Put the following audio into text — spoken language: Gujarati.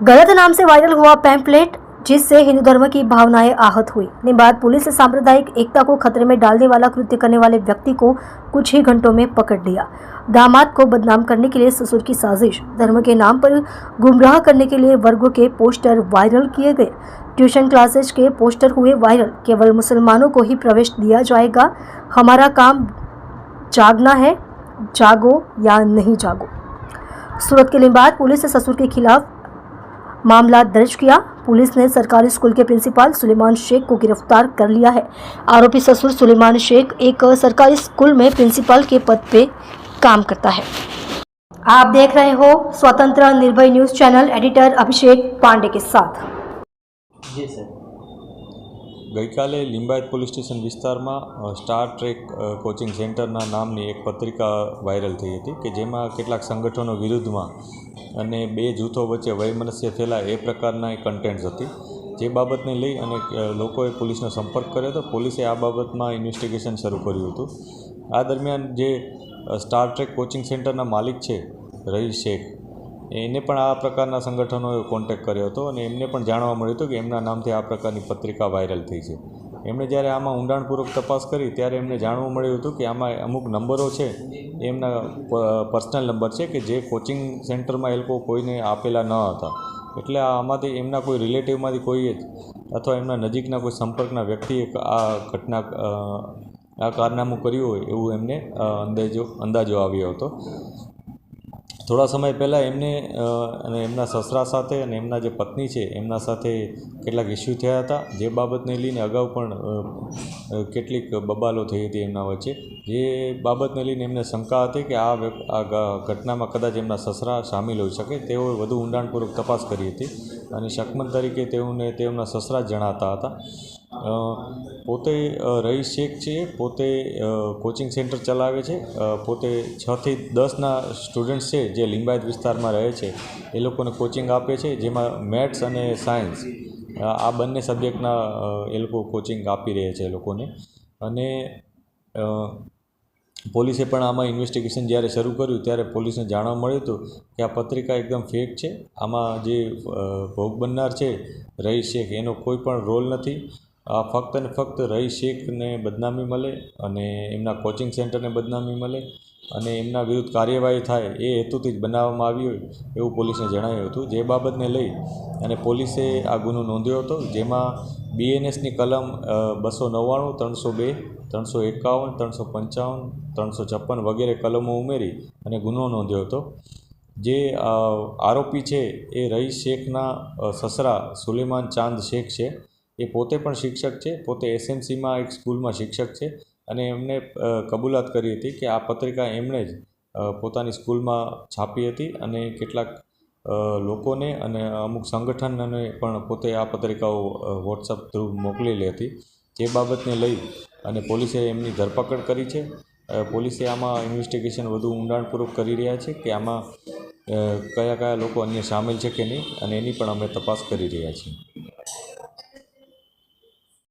गलत नाम से वायरल हुआ पैम्फलेट जिससे हिंदू धर्म की भावनाएं आहत हुई। बाद पुलिस ने सांप्रदायिक एकता को खतरे में डालने वाला कृत्य करने वाले व्यक्ति को कुछ ही घंटों में पकड़ लिया। दामाद को बदनाम करने के लिए ससुर की साजिश, धर्म के नाम पर गुमराह करने के लिए वर्गों के पोस्टर वायरल किए गए। ट्यूशन क्लासेस के पोस्टर हुए वायरल। केवल मुसलमानों को ही प्रवेश दिया जाएगा, हमारा काम जागना है, जागो या नहीं जागो। सूरत के लिंबायत पुलिस ने ससुर के खिलाफ मामला दर्ज किया। पुलिस ने सरकारी स्कूल के प्रिंसिपल सुलेमान शेख को गिरफ्तार कर लिया है। आरोपी ससुर सुलेमान शेख एक सरकारी स्कूल में प्रिंसिपल के पद पे काम करता है। आप देख रहे हो स्वतंत्र निर्भय न्यूज चैनल, एडिटर अभिषेक पांडे के साथ। जी सर, गई काले लिंबायत पुलिस स्टेशन विस्तार में स्टार ट्रेक कोचिंग सेंटर नामनी एक पत्रिका वायरल थी थी कि जेमा केटलाक संगठनों विरुद्ध में અને બે જૂથો વચ્ચે વૈમનસ્ય ફેલાય એ પ્રકારના કન્ટેન્ટ્સ હતી, જે બાબતને લઈ અને લોકોએ પોલીસનો સંપર્ક કર્યો હતો। પોલીસે આ બાબતમાં ઇન્વેસ્ટિગેશન શરૂ કર્યું હતું। આ દરમિયાન જે સ્ટાર ટ્રેક કોચિંગ સેન્ટરના માલિક છે રહીશ શેખ, એને પણ આ પ્રકારના સંગઠનોએ કોન્ટેક્ટ કર્યો હતો અને એમને પણ જાણવા મળ્યું હતું કે એમના નામથી આ પ્રકારની પત્રિકા વાયરલ થઈ છે। એમણે જ્યારે આમાં ઊંડાણપૂર્વક તપાસ કરી ત્યારે એમને જાણવા મળ્યું હતું કે આમાં અમુક નંબરો છે એમના પર્સનલ નંબર છે કે જે કોચિંગ સેન્ટરમાં એ લોકો કોઈને આપેલા ન હતા। એટલે આમાંથી એમના કોઈ રિલેટિવમાંથી કોઈએ જ અથવા એમના નજીકના કોઈ સંપર્કના વ્યક્તિએ આ ઘટના આ કારનામું કર્યું હોય એવું એમને અંદાજો આવ્યો હતો। થોડા સમય પહેલાં એમને અને એમના સસરા સાથે અને એમના જે પત્ની છે એમના સાથે કેટલાક ઇસ્યુ થયા હતા, જે બાબતને લઈને અગાઉ પણ કેટલીક બબાલો થઈ હતી એમના વચ્ચે। જે બાબતને લઈને એમને શંકા હતી કે આ ઘટનામાં કદાચ એમના સસરા સામેલ હોઈ શકે। તેઓએ વધુ ઊંડાણપૂર્વક તપાસ કરી હતી અને શકમન તરીકે તેમના સસરા જ જણાતા હતા। પોતે રહીશ શેખ છે, પોતે કોચિંગ સેન્ટર ચલાવે છે, પોતે 6 થી 10ના સ્ટુડન્ટ્સ છે જે લિંબાયત વિસ્તારમાં રહે છે એ લોકોને કોચિંગ આપે છે, જેમાં મેથ્સ અને સાયન્સ આ બંને સબ્જેક્ટના એ લોકો કોચિંગ આપી રહ્યા છે એ લોકોને। અને પોલીસે પણ આમાં ઇન્વેસ્ટિગેશન જ્યારે શરૂ કર્યું ત્યારે પોલીસને જાણવા મળ્યું હતું કે આ પત્રિકા એકદમ ફેક છે, આમાં જે ભોગ બનનાર છે રહીશ શેખ એનો કોઈ પણ રોલ નથી। આ ફક્ત ને ફક્ત રહીશ શેખને બદનામી મળે અને એમના કોચિંગ સેન્ટરને બદનામી મળે અને એમના વિરુદ્ધ કાર્યવાહી થાય એ હેતુથી જ બનાવવામાં આવી હોય એવું પોલીસને જણાવ્યું હતું। જે બાબતને લઈ અને પોલીસે આ ગુનો નોંધ્યો હતો, જેમાં BNSની કલમ 299, 302, 351, 355, 356 વગેરે કલમો ઉમેરી અને ગુનો નોંધ્યો હતો। જે આરોપી છે એ રહીશ શેખના સસરા સુલેમાન ચાંદ શેખ છે। એ પોતે પણ શિક્ષક છે, પોતે SMCમાં એક સ્કૂલમાં શિક્ષક છે અને એમને કબૂલાત કરી હતી કે આ પત્રિકા એમણે જ પોતાની સ્કૂલમાં છાપી હતી અને કેટલાક લોકોને અને અમુક સંગઠનને પણ પોતે આ પત્રિકાઓ WhatsApp થ્રુ મોકલેલી હતી। જે બાબતને લઈ અને પોલીસે એમની ધરપકડ કરી છે। પોલીસે આમાં ઇન્વેસ્ટિગેશન વધુ ઊંડાણપૂર્વક કરી રહ્યા છે કે આમાં કયા કયા લોકો અન્ય સામેલ છે કે નહીં, અને એની પણ અમે તપાસ કરી રહ્યા છીએ।